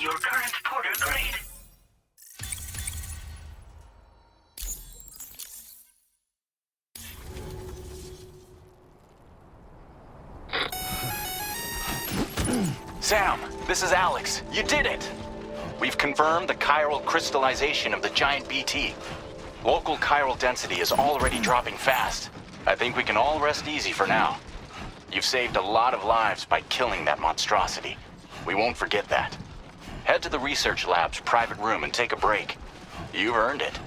your current porter grade. Sam, this is Alex. You did it! We've confirmed the chiral crystallization of the giant BT. Local chiral density is already dropping fast. I think we can all rest easy for now. You've saved a lot of lives by killing that monstrosity. We won't forget that. Head to the research lab's private room and take a break. You've earned it.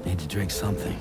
Need to drink something.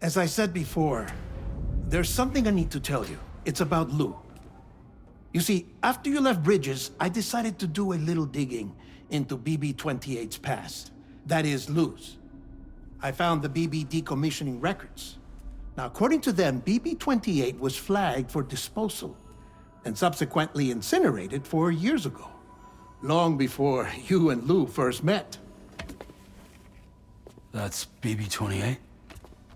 As I said before, there's something I need to tell you. It's about Lou. You see, after you left Bridges, I decided to do a little digging into BB-28's past. That is, Lou's. I found the BB decommissioning records. Now, according to them, BB-28 was flagged for disposal and subsequently incinerated 4 years ago, long before you and Lou first met. That's BB-28?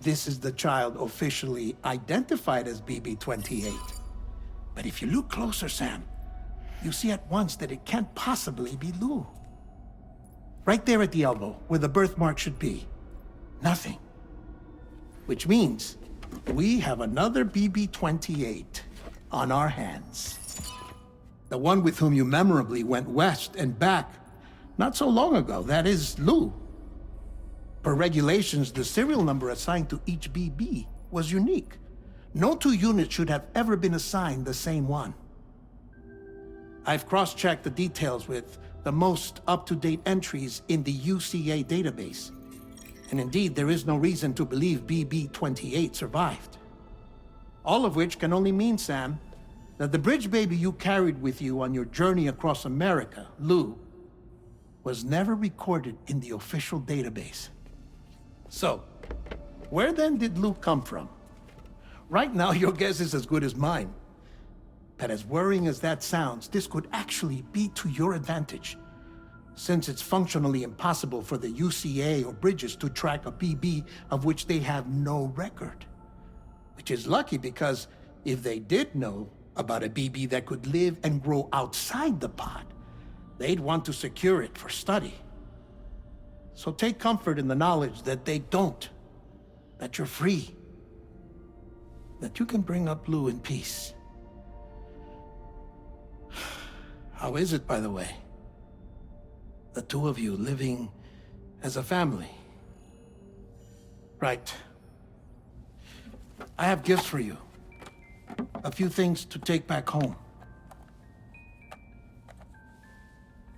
This is the child officially identified as BB-28. But if you look closer, Sam, you see at once that it can't possibly be Lou. Right there at the elbow, where the birthmark should be. Nothing. Which means we have another BB-28 on our hands. The one with whom you memorably went west and back not so long ago, that is Lou. Per regulations, the serial number assigned to each BB was unique. No two units should have ever been assigned the same one. I've cross-checked the details with the most up-to-date entries in the UCA database. And indeed, there is no reason to believe BB-28 survived. All of which can only mean, Sam, that the bridge baby you carried with you on your journey across America, Lou, was never recorded in the official database. So, where then did Lou come from? Right now, your guess is as good as mine. But as worrying as that sounds, this could actually be to your advantage, since it's functionally impossible for the UCA or Bridges to track a BB of which they have no record. Which is lucky because if they did know about a BB that could live and grow outside the pod, they'd want to secure it for study. So take comfort in the knowledge that they don't, that you're free, that you can bring up Lou in peace. How is it, by the way? The two of you living as a family. Right. I have gifts for you. A few things to take back home.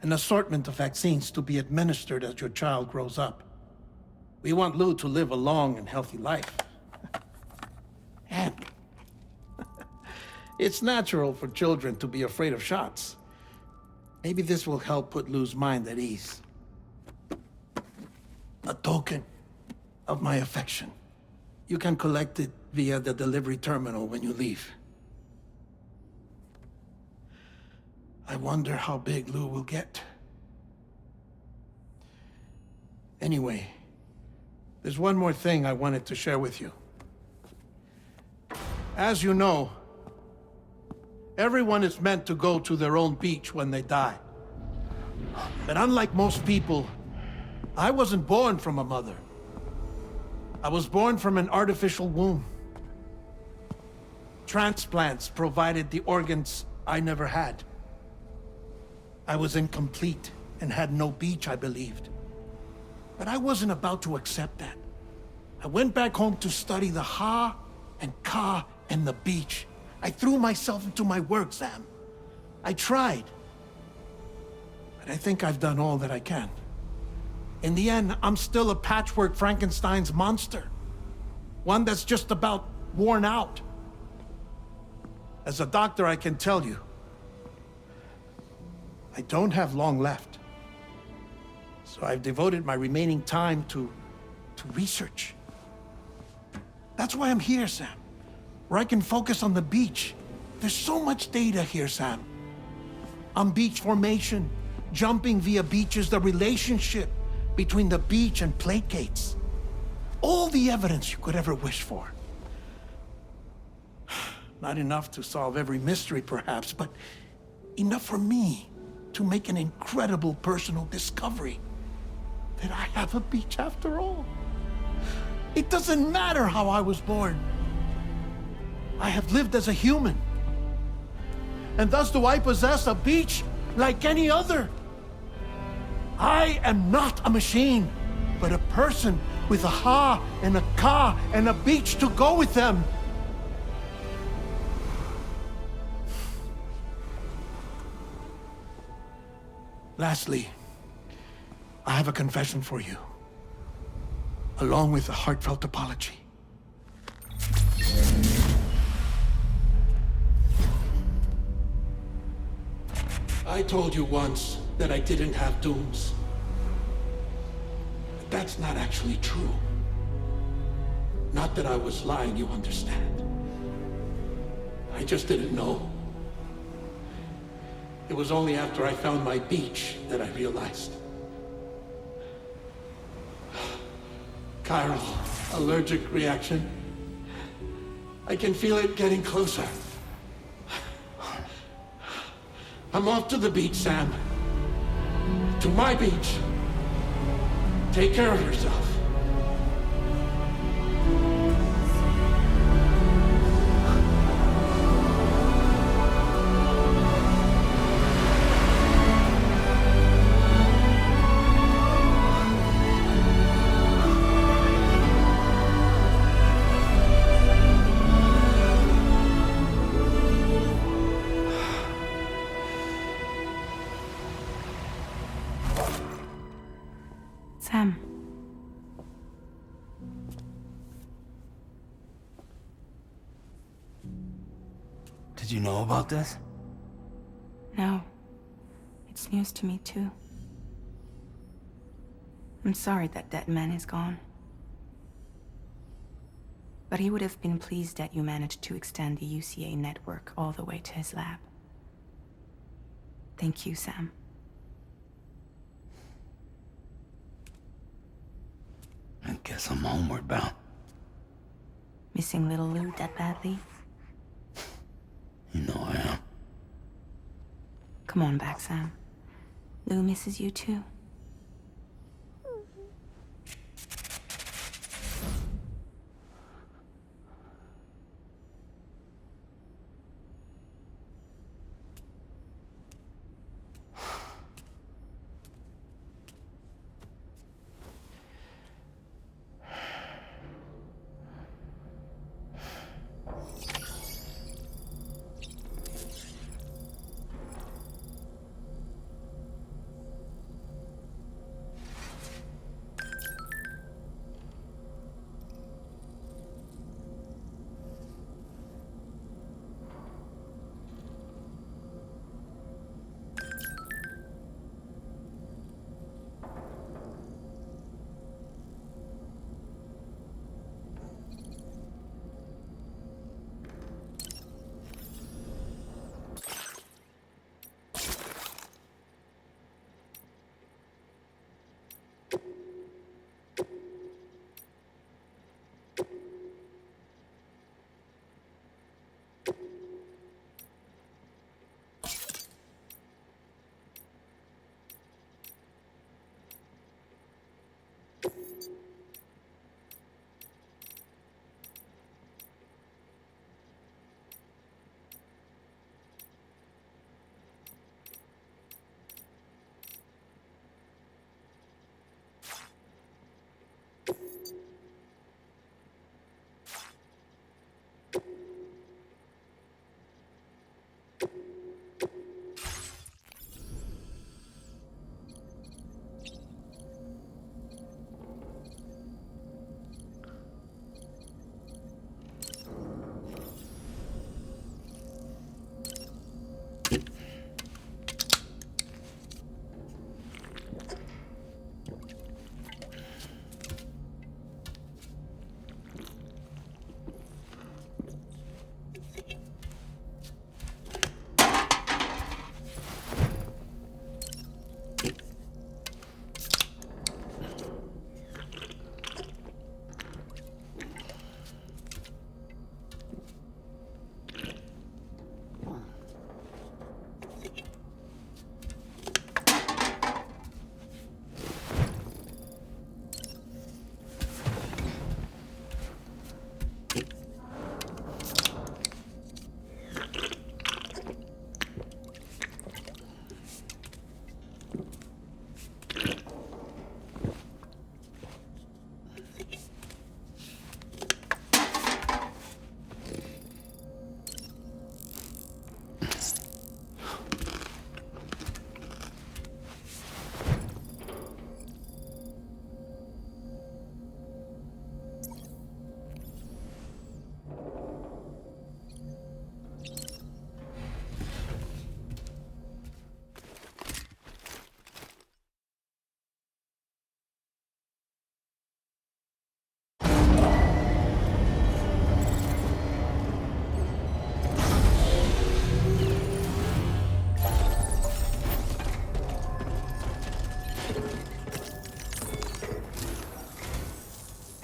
An assortment of vaccines to be administered as your child grows up. We want Lou to live a long and healthy life. And it's natural for children to be afraid of shots. Maybe this will help put Lou's mind at ease. A token of my affection. You can collect it via the delivery terminal when you leave. I wonder how big Lou will get. Anyway, there's one more thing I wanted to share with you. As you know, everyone is meant to go to their own beach when they die. But unlike most people, I wasn't born from a mother. I was born from an artificial womb. Transplants provided the organs I never had. I was incomplete and had no beach, I believed. But I wasn't about to accept that. I went back home to study the Ha and Ka and the beach. I threw myself into my work, Sam. I tried. But I think I've done all that I can. In the end, I'm still a patchwork Frankenstein's monster. One that's just about worn out. As a doctor, I can tell you, I don't have long left. So I've devoted my remaining time to research. That's why I'm here, Sam. Where I can focus on the beach. There's so much data here, Sam. On beach formation, jumping via beaches, the relationship between the beach and placates. All the evidence you could ever wish for. Not enough to solve every mystery, perhaps, but enough for me to make an incredible personal discovery. That I have a beach after all. It doesn't matter how I was born. I have lived as a human. And thus do I possess a beach like any other. I am not a machine, but a person with a Ha and a Ka and a beach to go with them. Lastly, I have a confession for you, along with a heartfelt apology. I told you once that I didn't have dooms. But that's not actually true. Not that I was lying, you understand. I just didn't know. It was only after I found my beach that I realized. Chiral allergic reaction. I can feel it getting closer. I'm off to the beach, Sam. To my beach. Take care of yourself. Sam. Did you know about this? No. It's news to me, too. I'm sorry that man is gone. But he would have been pleased that you managed to extend the UCA network all the way to his lab. Thank you, Sam. I guess I'm homeward bound. Missing little Lou that badly? You know I am. Come on back, Sam. Lou misses you too.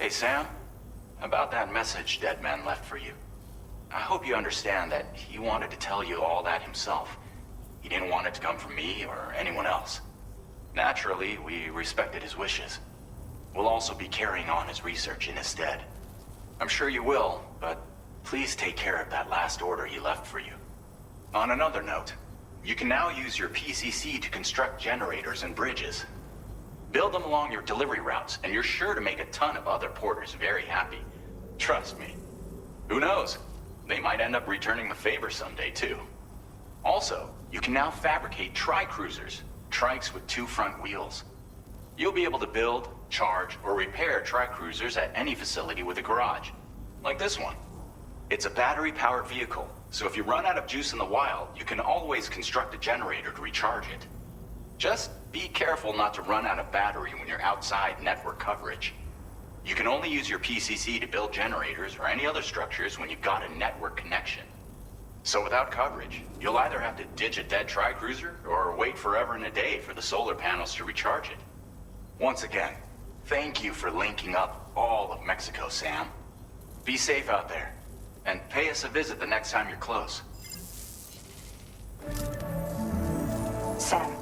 Hey, Sam. About that message Deadman left for you. I hope you understand that he wanted to tell you all that himself. He didn't want it to come from me or anyone else. Naturally, we respected his wishes. We'll also be carrying on his research in his stead. I'm sure you will, but please take care of that last order he left for you. On another note, you can now use your PCC to construct generators and bridges. Build them along your delivery routes, and you're sure to make a ton of other porters very happy. Trust me. Who knows? They might end up returning the favor someday, too. Also, you can now fabricate tri-cruisers, trikes with 2 front wheels. You'll be able to build, charge, or repair tri-cruisers at any facility with a garage, like this one. It's a battery-powered vehicle, so if you run out of juice in the wild, you can always construct a generator to recharge it. Just be careful not to run out of battery when you're outside network coverage. You can only use your PCC to build generators or any other structures when you've got a network connection. So without coverage, you'll either have to ditch a dead tri-cruiser or wait forever and a day for the solar panels to recharge it. Once again, thank you for linking up all of Mexico, Sam. Be safe out there, and pay us a visit the next time you're close. Sam,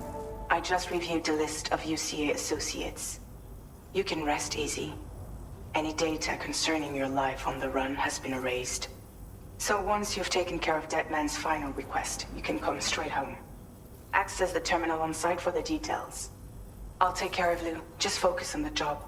I just reviewed the list of UCA associates. You can rest easy. Any data concerning your life on the run has been erased. So once you've taken care of Deadman's final request, you can come straight home. Access the terminal on site for the details. I'll take care of Lou. Just focus on the job.